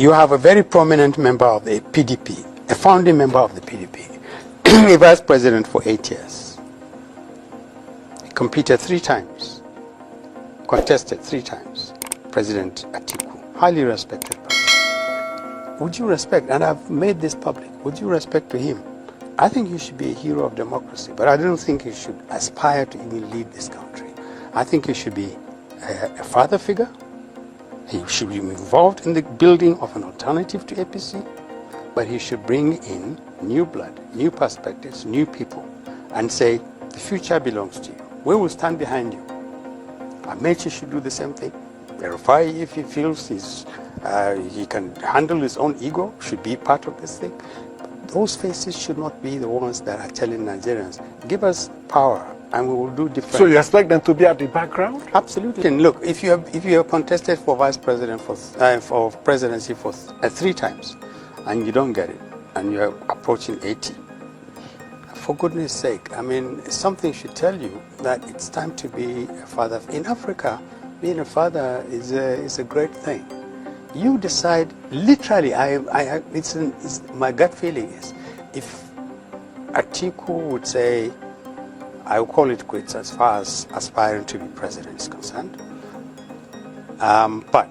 You have a very prominent member of the PDP, a founding member of the PDP, a vice president for 8 years. He competed 3 times, contested 3 times, President Atiku, highly respected person. Would you respect, and I've made this public, would you respect to him? I think he should be a hero of democracy, but I don't think he should aspire to even lead this country. I think he should be a father figure. He should be involved in the building of an alternative to APC, but he should bring in new blood, new perspectives, new people, and say, the future belongs to you. We will stand behind you. Amechi should do the same thing. Verify if he feels he can handle his own ego, should be part of this thing. Those faces should not be the ones that are telling Nigerians, give us power and we will do different. So you expect them to be at the background? Absolutely. And look, if you have contested for vice president for presidency for 3 times and you don't get it and you're approaching 80, for goodness sake, I mean, something should tell you that it's time to be a father. In Africa, being a father is a great thing. You decide, literally, my gut feeling is, if Atiku would say, I will call it quits as far as aspiring to be president is concerned. But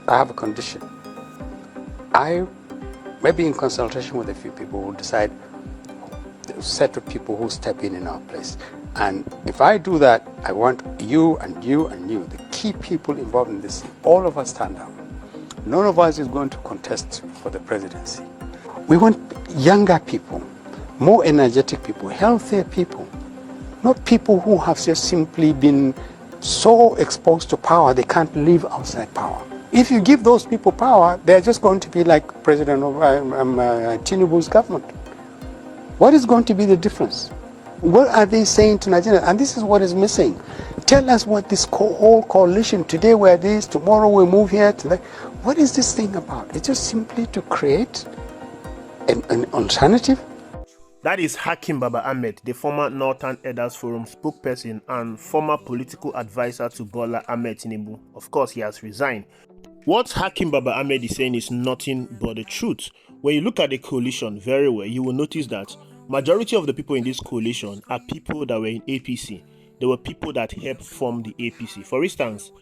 I have a condition. I, maybe in consultation with a few people, will decide a set of people who step in our place. And if I do that, I want you and you and you, the key people involved in this, all of us stand up. None of us is going to contest for the presidency. We want younger people, more energetic people, healthier people, not people who have just simply been so exposed to power they can't live outside power. If you give those people power, they're just going to be like President Tinubu's government. What is going to be the difference? What are they saying to Nigeria? And this is what is missing. Tell us what this whole coalition, today we're this, tomorrow we move here to that. What is this thing about? It's just simply to create an alternative. That is Hakim Baba Ahmed, the former Northern Elders Forum spokesperson and former political advisor to Bola Ahmed Tinubu. Of course, he has resigned. What Hakim Baba Ahmed is saying is nothing but the truth. When you look at the coalition very well, you will notice that majority of the people in this coalition are people that were in APC. There were people that helped form the APC. For instance,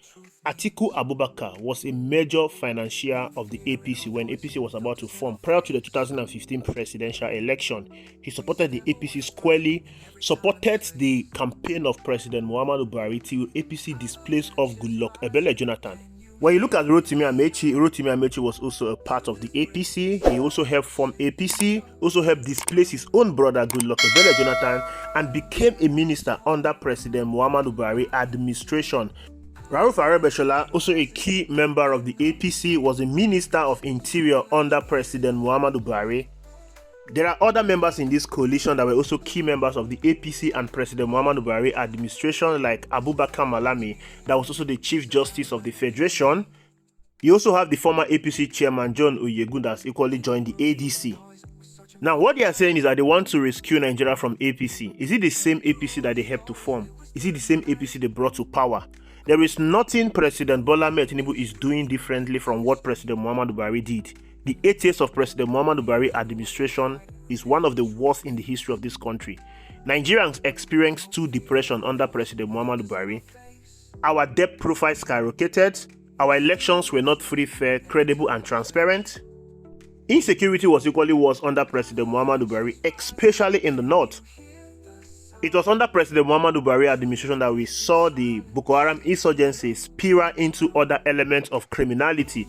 Atiku Abubakar was a major financier of the APC when APC was about to form. Prior to the 2015 presidential election, he supported the APC squarely, supported the campaign of President Muhammadu Buhari till APC displaced of Goodluck Ebele Jonathan. When you look at Rotimi Amechi was also a part of the APC. He also helped form APC, also helped displace his own brother Goodluck Ebele Jonathan, and became a minister under President Muhammadu Buhari administration. Rauf Aregbesola, also a key member of the APC, was a Minister of Interior under President Muhammadu Buhari. There are other members in this coalition that were also key members of the APC and President Muhammadu Buhari administration, like Abubakar Malami, that was also the Chief Justice of the Federation. You also have the former APC chairman John Oyegun that's equally joined the ADC. Now, what they are saying is that they want to rescue Nigeria from APC. Is it the same APC that they helped to form? Is it the same APC they brought to power? There is nothing President Bola Ahmed Tinubu is doing differently from what President Muhammadu Buhari did. The 8 years of President Muhammadu Buhari administration is one of the worst in the history of this country. Nigerians experienced 2 depression under President Muhammadu Buhari. Our debt profile skyrocketed. Our elections were not free, fair, credible, and transparent. Insecurity was equally worse under President Muhammadu Buhari, especially in the north. It was under President Muhammadu Buhari administration that we saw the Boko Haram insurgency spiral into other elements of criminality.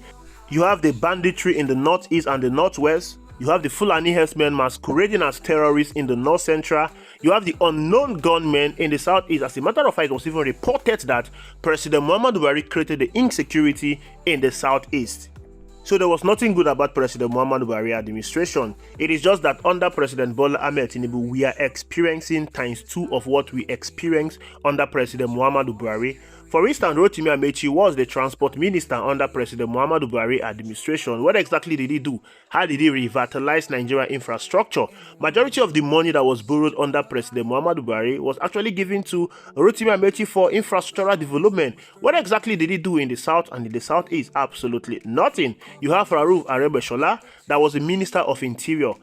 You have the banditry in the northeast and the northwest. You have the Fulani herdsmen masquerading as terrorists in the north central. You have the unknown gunmen in the southeast. As a matter of fact, it was even reported that President Muhammadu Buhari created the insecurity in the southeast. So there was nothing good about President Muhammadu Buhari administration. It is just that under President Bola Ahmed Tinubu, we are experiencing ×2 of what we experienced under President Muhammadu Buhari. For instance, Rotimi Amechi was the transport minister under President Muhammadu Buhari administration. What exactly did he do? How did he revitalize Nigeria infrastructure? Majority of the money that was borrowed under President Muhammadu Buhari was actually given to Rotimi Amechi for infrastructural development. What exactly did he do in the south and in the southeast? Absolutely nothing. You have Rauf Aregbesola, that was the Minister of Interior.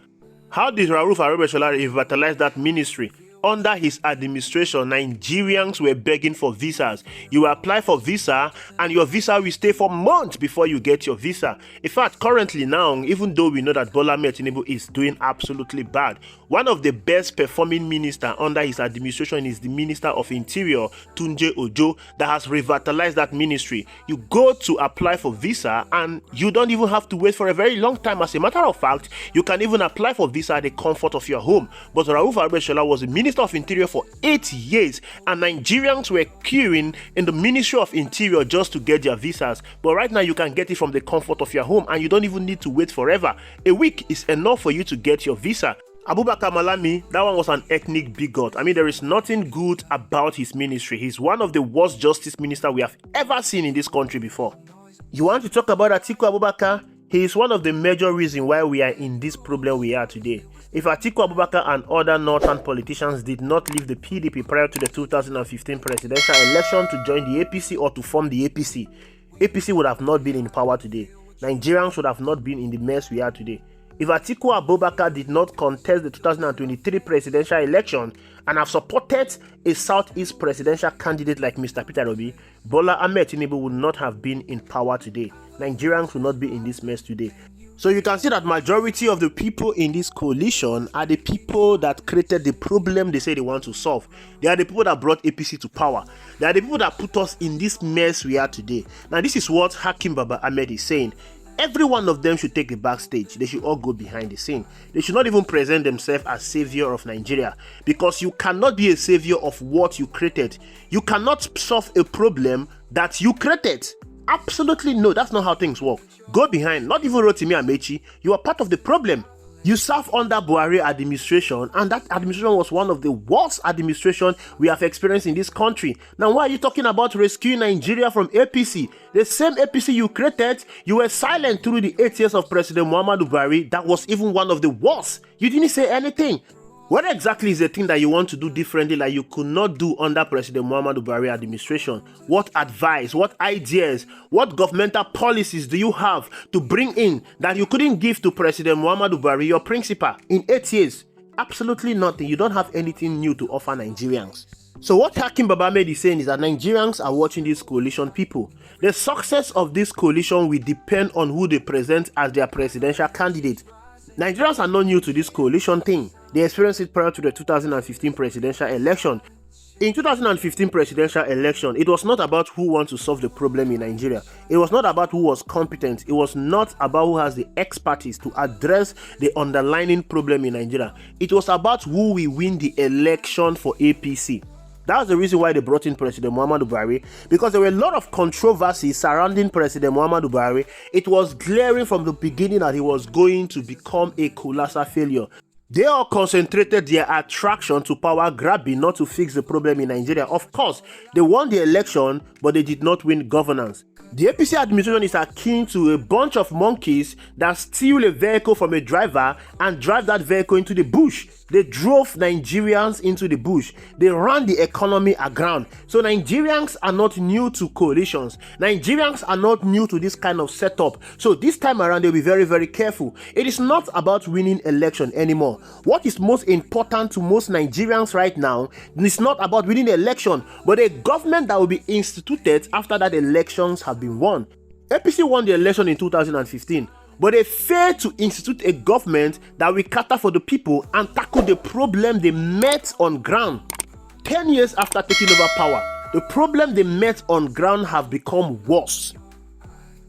How did Rauf Aregbesola revitalize that ministry? Under his administration, Nigerians were begging for visas. You apply for visa and your visa will stay for months before you get your visa. In fact, currently now, even though we know that Bola Ahmed Tinubu is doing absolutely bad, one of the best performing ministers under his administration is the Minister of Interior, Tunji Ojo, that has revitalized that ministry. You go to apply for visa and you don't even have to wait for a very long time. As a matter of fact, you can even apply for visa at the comfort of your home. But Rauf Aregbesola was the Minister of Interior for 8 years and Nigerians were queuing in the Ministry of Interior just to get their visas. But right now you can get it from the comfort of your home and you don't even need to wait forever. A week is enough for you to get your visa. Abubakar Malami, that one was an ethnic bigot. I mean, there is nothing good about his ministry. He's one of the worst justice ministers we have ever seen in this country before. You want to talk about Atiku Abubakar? He is one of the major reasons why we are in this problem we are today. If Atiku Abubakar and other northern politicians did not leave the PDP prior to the 2015 presidential election to join the APC or to form the APC, APC would have not been in power today. Nigerians would have not been in the mess we are today. If Atiku Abubakar did not contest the 2023 presidential election and have supported a Southeast presidential candidate like Mr. Peter Obi, Bola Ahmed Tinubu would not have been in power today. Nigerians would not be in this mess today. So you can see that majority of the people in this coalition are the people that created the problem they say they want to solve. They are the people that brought APC to power. They are the people that put us in this mess we are today. Now this is what Hakim Baba Ahmed is saying. Every one of them should take the backstage. They should all go behind the scene. They should not even present themselves as savior of Nigeria, because you cannot be a savior of what you created. You cannot solve a problem that you created. Absolutely no, that's not how things work. Go behind, not even Rotimi Amechi. You are part of the problem. You serve under Buhari administration, and that administration was one of the worst administrations we have experienced in this country. Now, why are you talking about rescuing Nigeria from APC? The same APC you created, you were silent through the 8 years of President Muhammadu Buhari. That was even one of the worst. You didn't say anything. What exactly is the thing that you want to do differently like you could not do under President Muhammadu Buhari administration? What advice, what ideas, what governmental policies do you have to bring in that you couldn't give to President Muhammadu Buhari, your principal, in 8 years? Absolutely nothing. You don't have anything new to offer Nigerians. So what Hakim Baba Ahmed is saying is that Nigerians are watching this coalition people. The success of this coalition will depend on who they present as their presidential candidate. Nigerians are not new to this coalition thing. They experienced it prior to the 2015 presidential election. In 2015 presidential election, it was not about who wants to solve the problem in Nigeria. It was not about who was competent. It was not about who has the expertise to address the underlying problem in Nigeria. It was about who will win the election for APC. That's the reason why they brought in President Muhammadu Buhari, because there were a lot of controversies surrounding President Muhammadu Buhari. It was glaring from the beginning that he was going to become a colossal failure. They all concentrated their attraction to power grabbing, not to fix the problem in Nigeria. Of course, they won the election, but they did not win governance. The APC administration is akin to a bunch of monkeys that steal a vehicle from a driver and drive that vehicle into the bush. They drove Nigerians into the bush. They ran the economy aground. So Nigerians are not new to coalitions. Nigerians are not new to this kind of setup. So this time around, they'll be very, very careful. It is not about winning election anymore. What is most important to most Nigerians right now is not about winning the election, but a government that will be instituted after that elections have been won. APC won the election in 2015. But they failed to institute a government that will cater for the people and tackle the problem they met on ground. 10 years after taking over power, the problem they met on ground have become worse.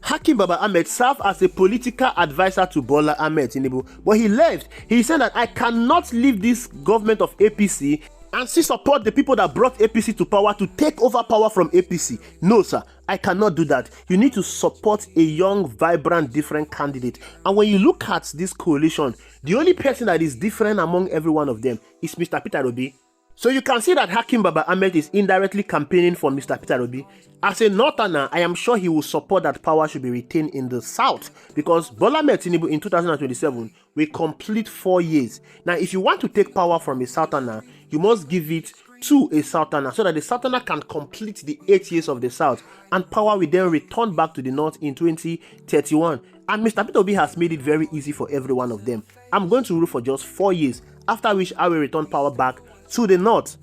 Hakim Baba Ahmed served as a political advisor to Bola Ahmed Tinubu, but he left. He said that I cannot leave this government of APC and still support the people that brought APC to power to take over power from APC. No, sir, I cannot do that. You need to support a young, vibrant, different candidate. And when you look at this coalition, the only person that is different among every one of them is Mr. Peter Obi. So you can see that Hakim Baba Ahmed is indirectly campaigning for Mr. Peter Obi. As a Northerner, I am sure he will support that power should be retained in the South, because Bola Ahmed Tinubu in 2027 will complete 4 years. Now, if you want to take power from a Southerner, you must give it to a Southerner so that the Southerner can complete the 8 years of the South, and power will then return back to the North in 2031. And Mr. Peter Obi has made it very easy for every one of them. I'm going to rule for just 4 years, after which I will return power back to the North.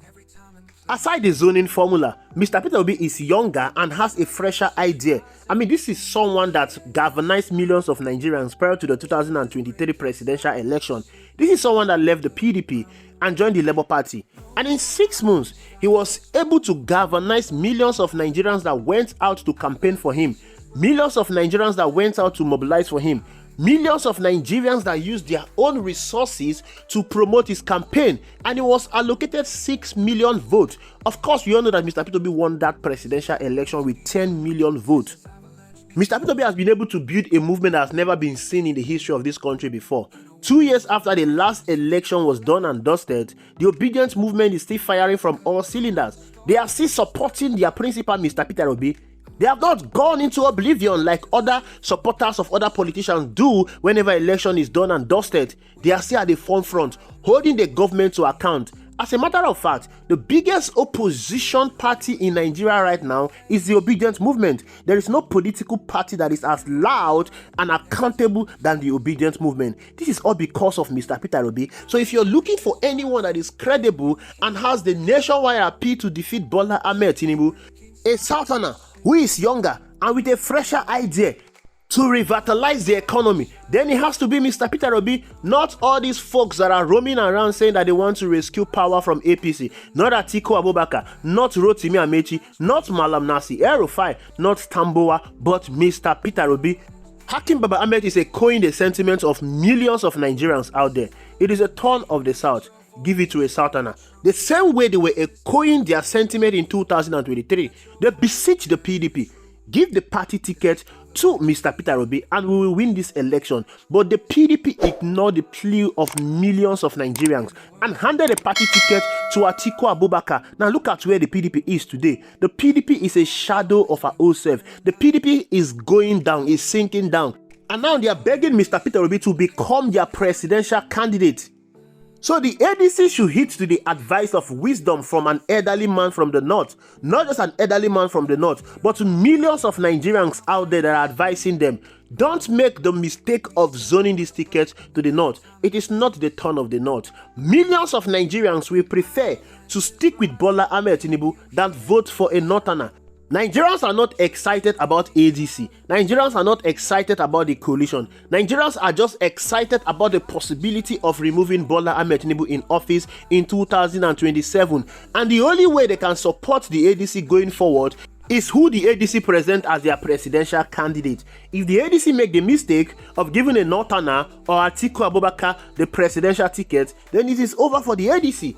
Aside the zoning formula, Mr. Peter Obi is younger and has a fresher idea. I mean, this is someone that galvanized millions of Nigerians prior to the 2023 presidential election. This is someone that left the PDP and joined the Labour Party. And in 6 months, he was able to galvanize millions of Nigerians that went out to campaign for him. Millions of Nigerians that went out to mobilize for him. Millions of Nigerians that used their own resources to promote his campaign, and he was allocated 6 million votes. Of course, we all know that Mr. Peter Obi won that presidential election with 10 million votes. Mr. Peter Obi has been able to build a movement that has never been seen in the history of this country before. 2 years after the last election was done and dusted, the obedience movement is still firing from all cylinders. They are still supporting their principal, Mr. Peter Obi. They have not gone into oblivion like other supporters of other politicians do whenever election is done and dusted. They are still at the forefront, holding the government to account. As a matter of fact, the biggest opposition party in Nigeria right now is the obedience movement. There is no political party that is as loud and accountable than the obedience movement. This is all because of Mr. Peter Obi. So if you're looking for anyone that is credible and has the nationwide appeal to defeat Bola Ahmed Tinubu, a Southerner who is younger and with a fresher idea to revitalize the economy, then it has to be Mr. Peter Obi, not all these folks that are roaming around saying that they want to rescue power from APC, not Atiku Abubakar, not Rotimi Amechi, not Malam Nasi El-Rufai, not Tambowa, but Mr. Peter Obi. Hakim Baba Ahmed is echoing the sentiments of millions of Nigerians out there. It is a turn of the South. Give it to a Southerner. The same way they were echoing their sentiment in 2023, they beseech the PDP, give the party ticket to Mr. Peter Obi and we will win this election. But the PDP ignored the plea of millions of Nigerians and handed the party ticket to Atiku Abubakar. Now look at where the PDP is today. The PDP is a shadow of our old self. The PDP is going down, is sinking down. And now they are begging Mr. Peter Obi to become their presidential candidate. So the ADC should heed to the advice of wisdom from an elderly man from the North. Not just an elderly man from the North, but to millions of Nigerians out there that are advising them. Don't make the mistake of zoning this ticket to the North. It is not the turn of the North. Millions of Nigerians will prefer to stick with Bola Ahmed Tinubu than vote for a Northerner. Nigerians are not excited about ADC. Nigerians are not excited about the coalition. Nigerians are just excited about the possibility of removing Bola Ahmed Tinubu in office in 2027. And the only way they can support the ADC going forward is who the ADC present as their presidential candidate. If the ADC make the mistake of giving a Northerner or Atiku Abubakar the presidential ticket, then it is over for the ADC.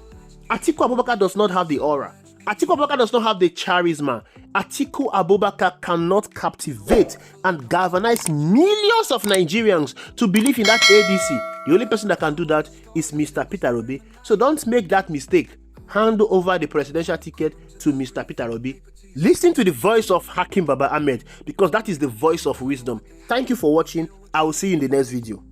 Atiku Abubakar does not have the aura. Atiku Abubakar does not have the charisma. Atiku Abubakar cannot captivate and galvanize millions of Nigerians to believe in that ADC. The only person that can do that is Mr. Peter Obi. So don't make that mistake. Hand over the presidential ticket to Mr. Peter Obi. Listen to the voice of Hakim Baba Ahmed, because that is the voice of wisdom. Thank you for watching. I will see you in the next video.